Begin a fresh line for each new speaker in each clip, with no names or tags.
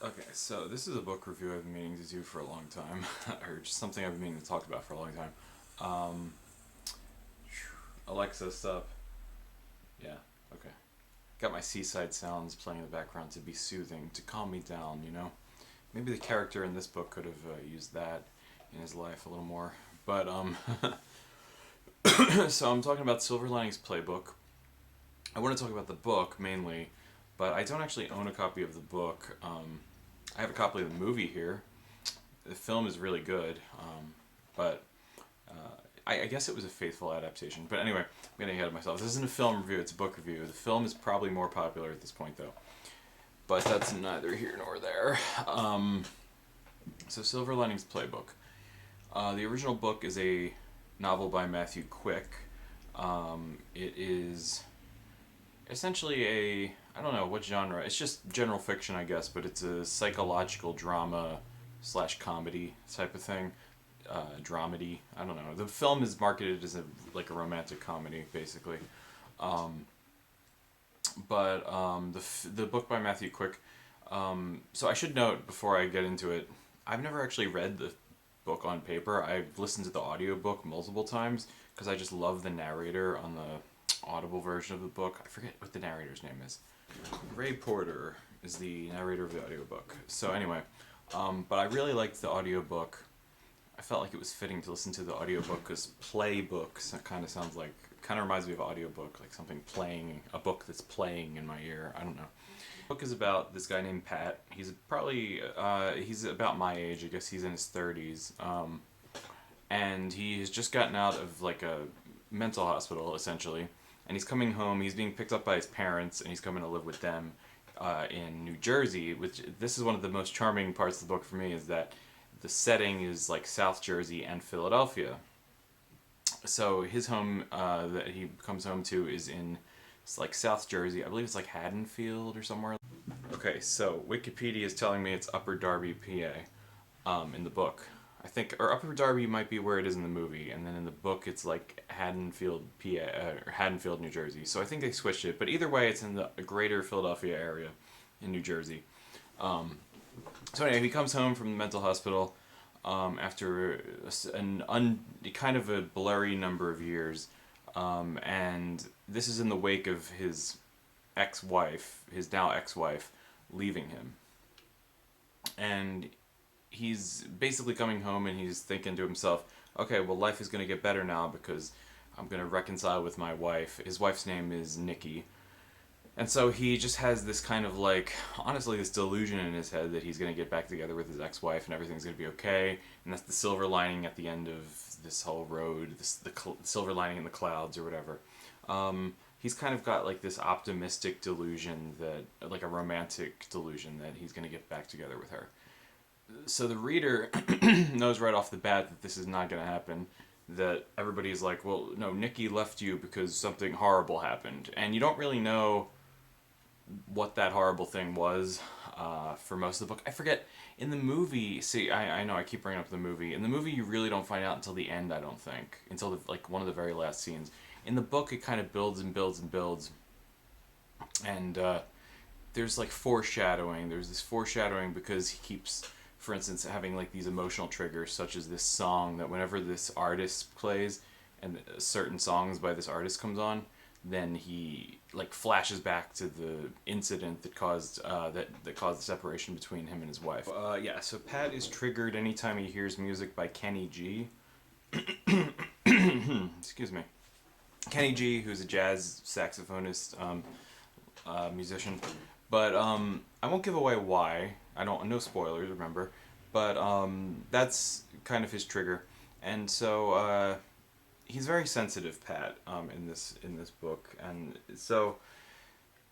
Okay, so this is a book review I've been meaning to do for a long time, or just something I've been meaning to talk about for a long time. Um, Alexa, stop. Yeah, okay. Got my seaside sounds playing in the background to be soothing, to calm me down, you know? Maybe the character in this book could have used that in his life a little more. But, so I'm talking about Silver Linings Playbook. I want to talk about the book mainly, but I don't actually own a copy of the book. I have a copy of the movie here. The film is really good, but I guess it was a faithful adaptation. But anyway, I'm getting ahead of myself. This isn't a film review, it's a book review. The film is probably more popular at this point, though. But that's neither here nor there. So, Silver Linings Playbook. The original book is a novel by Matthew Quick. It is essentially I don't know what genre. It's just general fiction, I guess, but it's a psychological drama slash comedy type of thing. Dramedy. I don't know. The film is marketed as like a romantic comedy, basically. Um, but the book by Matthew Quick. So I should note before I get into it, I've never actually read the book on paper. I've listened to the audiobook multiple times because I just love the narrator on the Audible version of the book. I forget what the narrator's name is. Ray Porter is the narrator of the audiobook. So anyway, but I really liked the audiobook. I felt like it was fitting to listen to the audiobook because playbooks, it kind of sounds like, kind of reminds me of audiobook, like something playing, a book that's playing in my ear. I don't know. The book is about this guy named Pat. He's probably, he's about my age. I guess he's in his 30s. And he has just gotten out of like a mental hospital, essentially. And he's coming home. He's being picked up by his parents, and he's coming to live with them in New Jersey. Which this is one of the most charming parts of the book for me is that the setting is like South Jersey and Philadelphia. So his home that he comes home to is in it's like South Jersey. I believe it's like Haddonfield or somewhere. Okay, so Wikipedia is telling me it's Upper Darby, PA, in the book. I think, or Upper Darby might be where it is in the movie, and then in the book it's like Haddonfield, PA, or Haddonfield, New Jersey. So I think they switched it, but either way, it's in the greater Philadelphia area in New Jersey. So anyway, he comes home from the mental hospital after kind of a blurry number of years, and this is in the wake of his ex-wife, his now ex-wife, leaving him, and he's basically coming home and he's thinking to himself, okay, well, life is going to get better now because I'm going to reconcile with my wife. His wife's name is Nikki. And so he just has this kind of like, honestly, this delusion in his head that he's going to get back together with his ex-wife and everything's going to be okay. And that's the silver lining at the end of this whole road, the silver lining in the clouds or whatever. He's kind of got like this optimistic delusion that, like a romantic delusion that he's going to get back together with her. So the reader knows right off the bat that this is not going to happen. That everybody's like, well, no, Nikki left you because something horrible happened. And you don't really know what that horrible thing was for most of the book. I forget. In the movie, see, I know I keep bringing up the movie. In the movie, you really don't find out until the end, I don't think. Until, like, one of the very last scenes. In the book, it kind of builds and builds and builds. And there's, like, foreshadowing. There's this foreshadowing because he keeps, for instance, having, like, these emotional triggers, such as this song that whenever this artist plays and certain songs by this artist comes on, then he like flashes back to the incident that caused that caused the separation between him and his wife. Yeah, so Pat is triggered anytime he hears music by Kenny G. Excuse me, Kenny G, who's a jazz saxophonist, musician. But I won't give away why. I don't. No spoilers, remember. But that's kind of his trigger, and so he's very sensitive, Pat, in this book, and so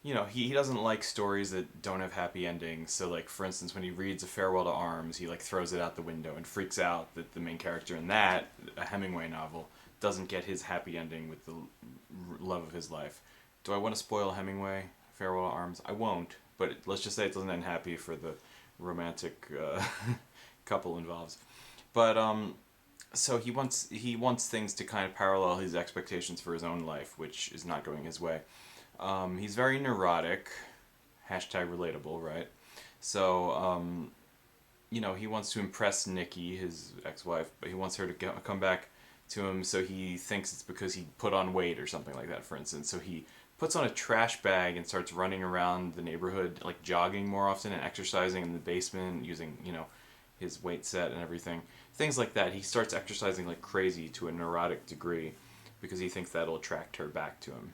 you know he doesn't like stories that don't have happy endings. So like for instance, when he reads A Farewell to Arms, he like throws it out the window and freaks out that the main character in that a Hemingway novel doesn't get his happy ending with the love of his life. Do I want to spoil Hemingway Farewell to Arms? I won't, but let's just say it doesn't end happy for the romantic couple involved. But so he wants things to kind of parallel his expectations for his own life, which is not going his way. He's very neurotic, hashtag relatable, right? So, he wants to impress Nikki, his ex-wife, but he wants her to come back to him, so he thinks it's because he put on weight or something like that, for instance. So he puts on a trash bag and starts running around the neighborhood, like jogging more often and exercising in the basement using, his weight set and everything. Things like that. He starts exercising like crazy to a neurotic degree because he thinks that'll attract her back to him.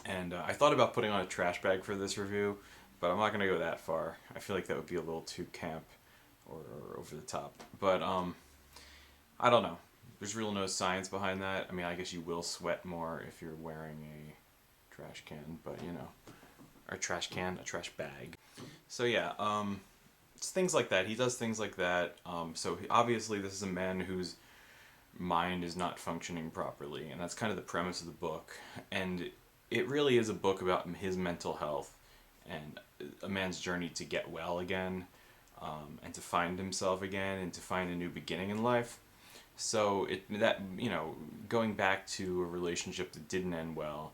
And I thought about putting on a trash bag for this review, but I'm not going to go that far. I feel like that would be a little too camp or over the top. But I don't know. There's real no science behind that. I mean, I guess you will sweat more if you're wearing a trash can, but or a trash bag. So yeah, it's things like that. He does things like that. Obviously, this is a man whose mind is not functioning properly, and that's kind of the premise of the book. And it really is a book about his mental health and a man's journey to get well again, and to find himself again, and to find a new beginning in life. So going back to a relationship that didn't end well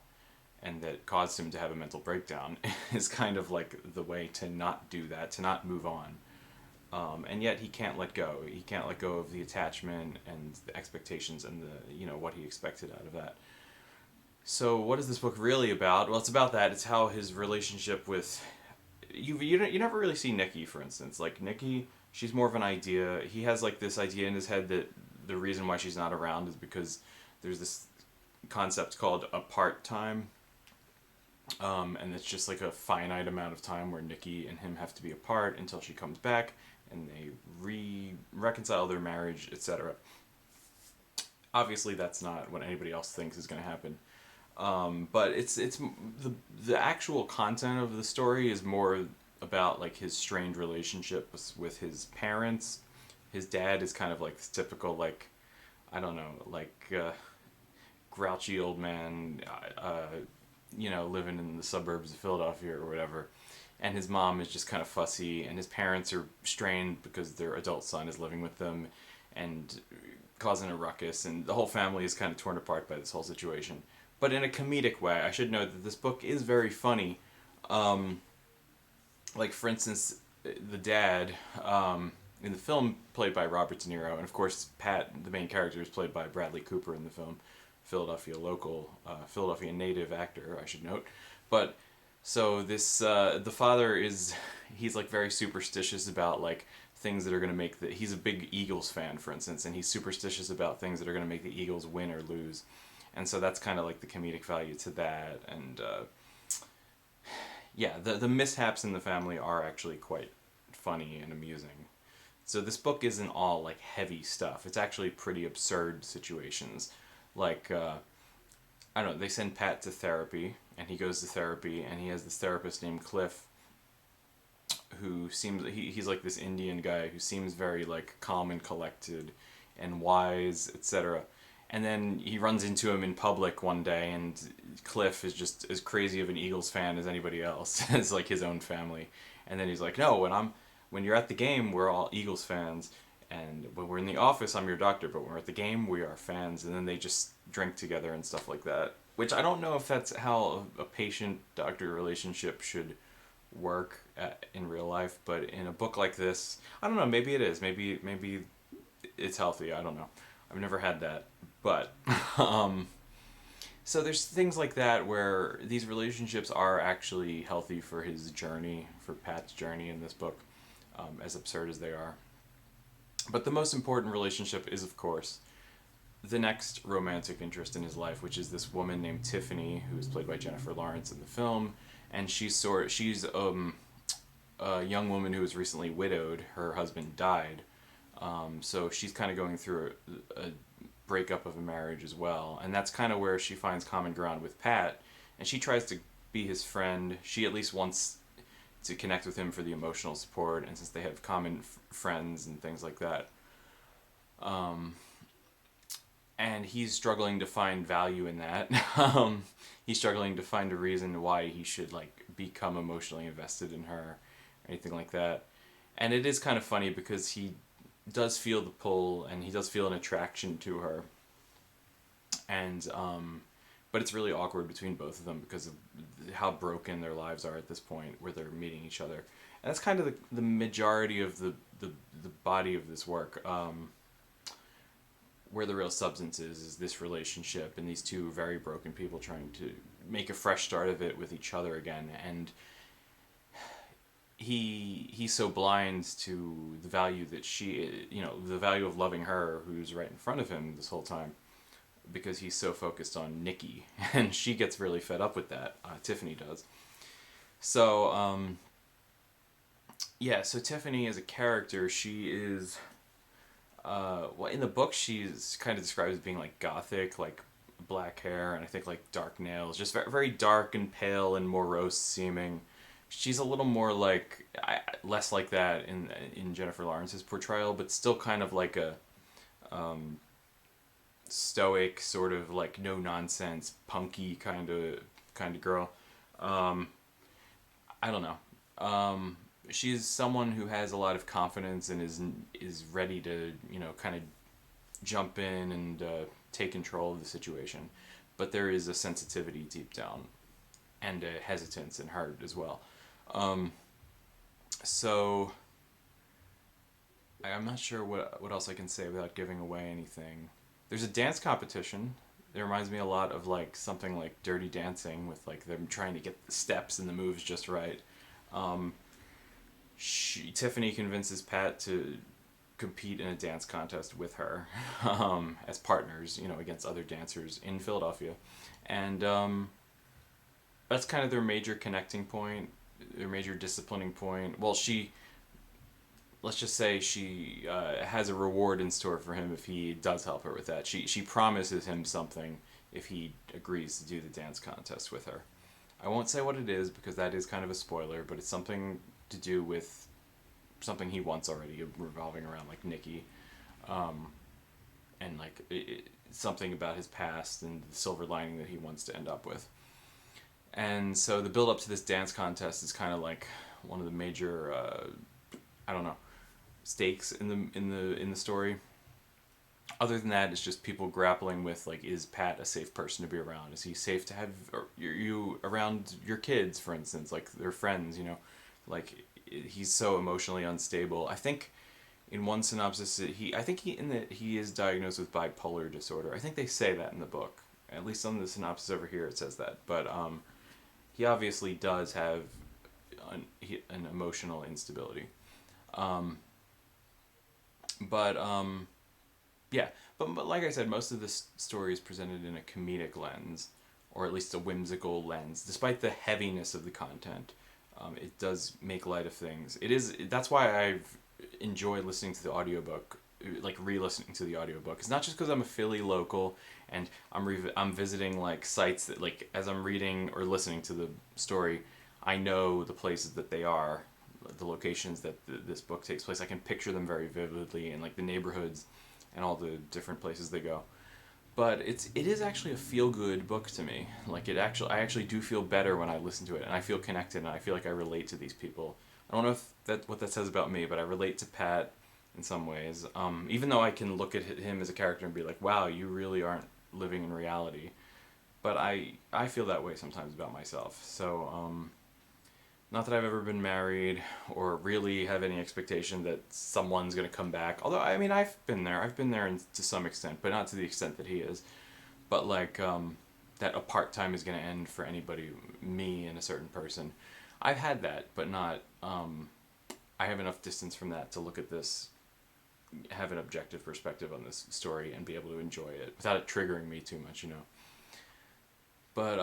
and that caused him to have a mental breakdown is kind of like the way to not do that, to not move on. And yet he can't let go. He can't let go of the attachment and the expectations and what he expected out of that. So what is this book really about? Well, it's about that. It's how his relationship with you never really see Nikki, for instance. Like Nikki, she's more of an idea. He has like this idea in his head that the reason why she's not around is because there's this concept called apart time. And it's just like a finite amount of time where Nikki and him have to be apart until she comes back and they reconcile their marriage, etc. Obviously, that's not what anybody else thinks is going to happen. But it's the actual content of the story is more about like his strained relationship with his parents. His dad is kind of like this typical like, I don't know, like grouchy old man, living in the suburbs of Philadelphia or whatever. And his mom is just kind of fussy, and his parents are strained because their adult son is living with them and causing a ruckus, and the whole family is kind of torn apart by this whole situation. But in a comedic way. I should note that this book is very funny. Like, for instance, the dad, in the film, played by Robert De Niro, and of course, Pat, the main character, is played by Bradley Cooper in the film. Philadelphia native actor, I should note. But so this the father he's like very superstitious about like things that are going to make he's a big Eagles fan, for instance, and he's superstitious about things that are going to make the Eagles win or lose. And so that's kind of like the comedic value to that. And the mishaps in the family are actually quite funny and amusing. So this book isn't all like heavy stuff. It's actually pretty absurd situations. Like, I don't know, they send Pat to therapy, and he goes to therapy, and he has this therapist named Cliff, who he's like this Indian guy who seems very like calm and collected and wise, etc. And then he runs into him in public one day, and Cliff is just as crazy of an Eagles fan as anybody else, as like his own family. And then he's like, no, when you're at the game, we're all Eagles fans. And when we're in the office, I'm your doctor, but when we're at the game, we are fans. And then they just drink together and stuff like that. Which I don't know if that's how a patient-doctor relationship should work in real life, but in a book like this, I don't know, maybe it is. Maybe it's healthy, I don't know. I've never had that. But, so there's things like that where these relationships are actually healthy for his journey, for Pat's journey in this book, as absurd as they are. But the most important relationship is, of course, the next romantic interest in his life, which is this woman named Tiffany, who is played by Jennifer Lawrence in the film, and she's a young woman who was recently widowed. Her husband died, so she's kind of going through a breakup of a marriage as well, and that's kind of where she finds common ground with Pat, and she tries to be his friend. She at least wants to connect with him for the emotional support, and since they have common friends and things like that. And he's struggling to find value in that. He's struggling to find a reason why he should like become emotionally invested in her, or anything like that. And it is kind of funny because he does feel the pull and he does feel an attraction to her. And but it's really awkward between both of them because of how broken their lives are at this point where they're meeting each other. that's kind of the majority of the body of this work. Where the real substance is this relationship and these two very broken people trying to make a fresh start of it with each other again. And he's so blind to the value that the value of loving her, who's right in front of him this whole time, because he's so focused on Nikki, and she gets really fed up with that. Tiffany does. So yeah, so Tiffany as a character, she is well, in the book she's kind of described as being like gothic, like black hair, and I think like dark nails, just very, very dark and pale and morose seeming. She's a little more like less like that in Jennifer Lawrence's portrayal, but still kind of like a stoic, sort of like no nonsense, punky kind of girl. Um, I don't know. She's someone who has a lot of confidence and is ready to kind of jump in and take control of the situation, but there is a sensitivity deep down and a hesitance in her as well. Um, so I'm not sure what else I can say without giving away anything. There's a dance competition. It reminds me a lot of like something like Dirty Dancing, with like them trying to get the steps and the moves just right. Um, Tiffany convinces Pat to compete in a dance contest with her as partners, against other dancers in Philadelphia, and that's kind of their major connecting point, their major disciplining point. Well, let's just say she has a reward in store for him if he does help her with that. She promises him something if he agrees to do the dance contest with her. I won't say what it is because that is kind of a spoiler, but it's something to do with something he wants already, revolving around like Nikki, um, and like something about his past and the silver lining that he wants to end up with. And so the build up to this dance contest is kind of like one of the major, I don't know, stakes in the story. Other than that, it's just people grappling with like, is Pat a safe person to be around? Is he safe to have you around your kids, for instance, like their friends? Like he's so emotionally unstable. I think in one synopsis, I think he is diagnosed with bipolar disorder. I think they say that in the book. At least on the synopsis over here, it says that. But he obviously does have an emotional instability. Um, but yeah, but like I said, most of this story is presented in a comedic lens, or at least a whimsical lens. Despite the heaviness of the content, it does make light of things. That's why I've enjoyed listening to the audiobook, like re-listening to the audiobook. It's not just because I'm a Philly local and I'm visiting like sites that, like, as I'm reading or listening to the story, I know the places that they are, the locations that this book takes place. I can picture them very vividly, and like the neighborhoods and all the different places they go. But it is actually a feel good book to me. Like I actually do feel better when I listen to it, and I feel connected, and I feel like I relate to these people. I don't know if what that says about me, but I relate to Pat in some ways. Even though I can look at him as a character and be like, wow, you really aren't living in reality. But I feel that way sometimes about myself. So not that I've ever been married or really have any expectation that someone's going to come back. Although, I mean, I've been there. I've been there to some extent, but not to the extent that he is. But, like, that a part-time is going to end for anybody, me and a certain person. I've had that, but not... I have enough distance from that to look at this, have an objective perspective on this story, and be able to enjoy it without it triggering me too much, But,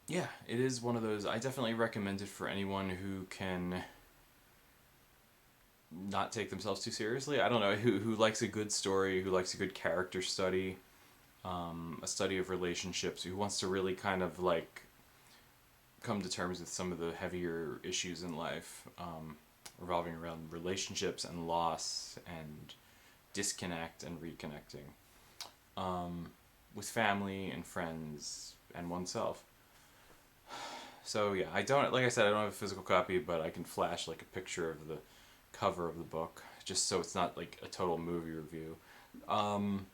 yeah, it is one of those. I definitely recommend it for anyone who can not take themselves too seriously. I don't know, who likes a good story, who likes a good character study, a study of relationships, who wants to really kind of like come to terms with some of the heavier issues in life, revolving around relationships and loss and disconnect and reconnecting, with family and friends and oneself. So yeah, I don't, like I said, I don't have a physical copy, but I can flash like a picture of the cover of the book, just so it's not like a total movie review. Um,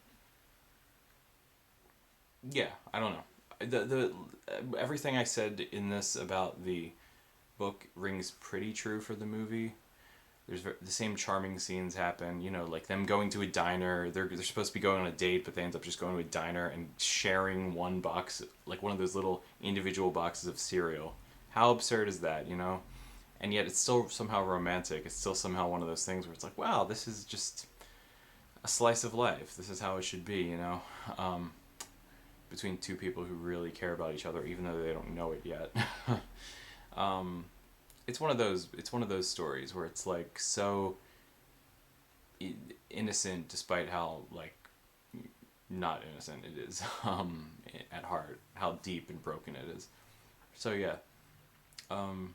yeah, I don't know. The everything I said in this about the book rings pretty true for the movie. There's the same charming scenes happen, you know, like them going to a diner. They're supposed to be going on a date, but they end up just going to a diner and sharing one box, like one of those little individual boxes of cereal. How absurd is that, you know? And yet it's still somehow romantic. It's still somehow one of those things where it's like, wow, this is just a slice of life. This is how it should be, you know? Um, Between two people who really care about each other, even though they don't know it yet. um, it's one of those. It's one of those stories where it's like so innocent, despite how like not innocent it is at heart. How deep and broken it is. So yeah, um,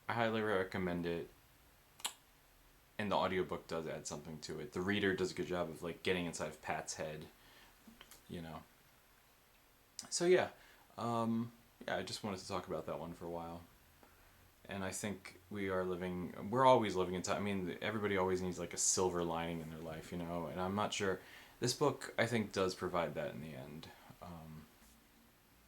I highly recommend it. And the audiobook does add something to it. The reader does a good job of like getting inside of Pat's head, you know. So yeah, yeah, I just wanted to talk about that one for a while. And I think we're always living in time. I mean, everybody always needs like a silver lining in their life, you know. And I'm not sure. This book, I think, does provide that in the end.